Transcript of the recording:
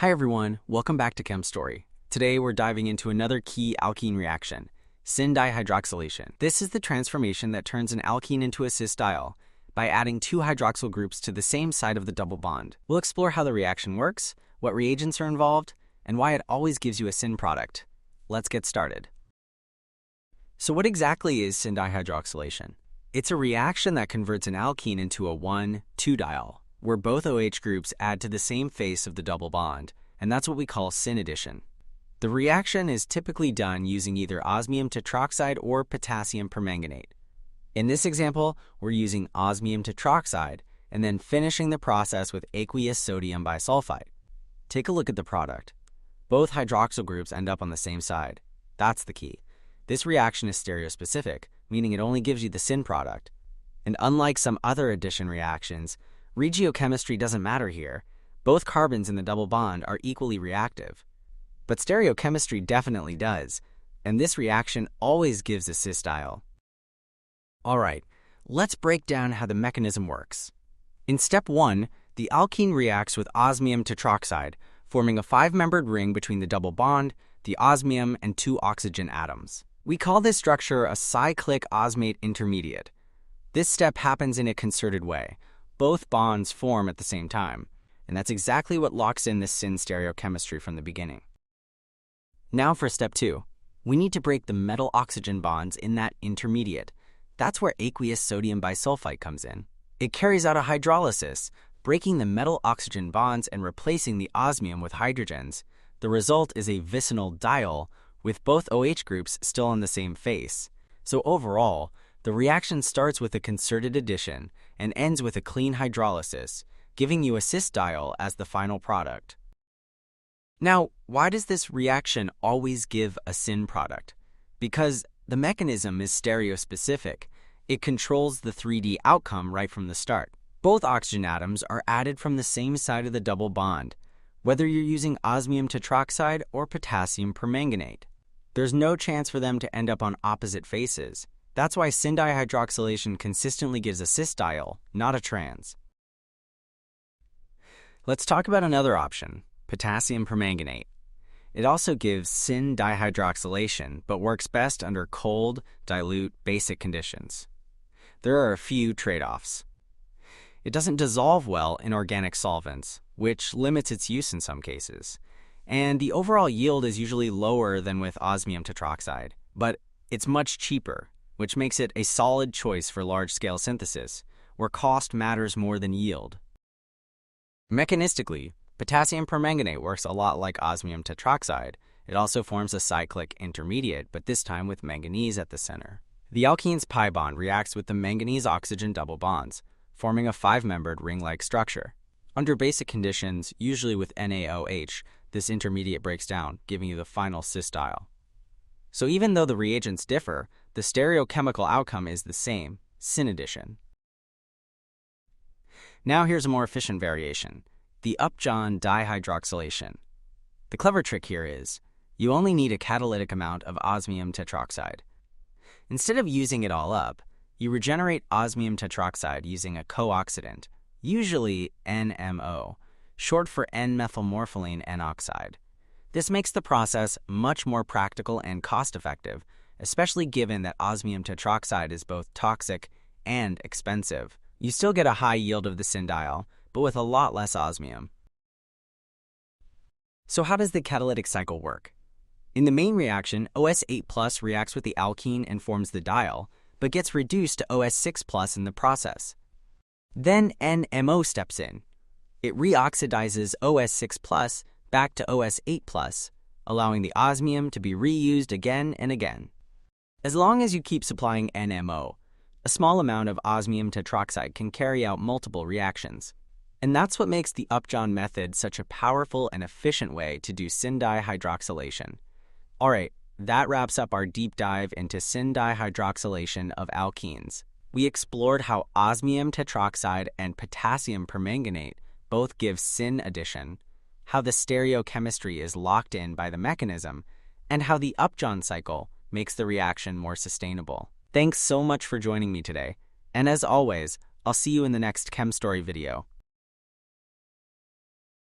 Hi everyone, welcome back to Chem Story. Today we're diving into another key alkene reaction, syn-dihydroxylation. This is the transformation that turns an alkene into a cis-diol by adding two hydroxyl groups to the same side of the double bond. We'll explore how the reaction works, what reagents are involved, and why it always gives you a syn product. Let's get started. So what exactly is syn-dihydroxylation? It's a reaction that converts an alkene into a 1,2-diol, where both OH groups add to the same face of the double bond, and that's what we call syn-addition. The reaction is typically done using either osmium tetroxide or potassium permanganate. In this example, we're using osmium tetroxide and then finishing the process with aqueous sodium bisulfite. Take a look at the product. Both hydroxyl groups end up on the same side. That's the key. This reaction is stereospecific, meaning it only gives you the syn product. And unlike some other addition reactions, regiochemistry doesn't matter here. Both carbons in the double bond are equally reactive. But stereochemistry definitely does, and this reaction always gives a cis-diol. Alright, let's break down how the mechanism works. In step 1, the alkene reacts with osmium tetroxide, forming a 5-membered ring between the double bond, the osmium, and 2 oxygen atoms. We call this structure a cyclic osmate intermediate. This step happens in a concerted way. Both bonds form at the same time, and that's exactly what locks in this syn stereochemistry from the beginning. Now for step 2, we need to break the metal-oxygen bonds in that intermediate. That's where aqueous sodium bisulfite comes in. It carries out a hydrolysis, breaking the metal-oxygen bonds and replacing the osmium with hydrogens. The result is a vicinal diol, with both OH groups still on the same face. So overall, the reaction starts with a concerted addition and ends with a clean hydrolysis, giving you a cis-diol as the final product. Now, why does this reaction always give a syn product? Because the mechanism is stereospecific. It controls the 3D outcome right from the start. Both oxygen atoms are added from the same side of the double bond, whether you're using osmium tetroxide or potassium permanganate. There's no chance for them to end up on opposite faces. That's why syn-dihydroxylation consistently gives a cis-diol, not a trans. Let's talk about another option, potassium permanganate. It also gives syn-dihydroxylation, but works best under cold, dilute, basic conditions. There are a few trade-offs. It doesn't dissolve well in organic solvents, which limits its use in some cases. And the overall yield is usually lower than with osmium tetroxide, but it's much cheaper, which makes it a solid choice for large-scale synthesis, where cost matters more than yield. Mechanistically, potassium permanganate works a lot like osmium tetroxide. It also forms a cyclic intermediate, but this time with manganese at the center. The alkene's pi bond reacts with the manganese-oxygen double bonds, forming a 5-membered ring-like structure. Under basic conditions, usually with NaOH, this intermediate breaks down, giving you the final cis-diol. So even though the reagents differ, the stereochemical outcome is the same, syn-addition. Now here's a more efficient variation, the upjohn dihydroxylation. The clever trick here is, you only need a catalytic amount of osmium tetroxide. Instead of using it all up, you regenerate osmium tetroxide using a co-oxidant, usually NMO, short for N-methylmorpholine N-oxide. This makes the process much more practical and cost-effective, especially given that osmium tetroxide is both toxic and expensive. You still get a high yield of the syn-diol, but with a lot less osmium. So how does the catalytic cycle work? In the main reaction, OS8+ reacts with the alkene and forms the diol, but gets reduced to OS6+ in the process. Then NMO steps in. It reoxidizes OS6+ back to OS8+, allowing the osmium to be reused again and again. As long as you keep supplying NMO, a small amount of osmium tetroxide can carry out multiple reactions. And that's what makes the upjohn method such a powerful and efficient way to do syn-dihydroxylation. Alright, that wraps up our deep dive into syn-dihydroxylation of alkenes. We explored how osmium tetroxide and potassium permanganate both give syn-addition, how the stereochemistry is locked in by the mechanism, and how the upjohn cycle makes the reaction more sustainable. Thanks so much for joining me today, and as always, I'll see you in the next Chem Story video.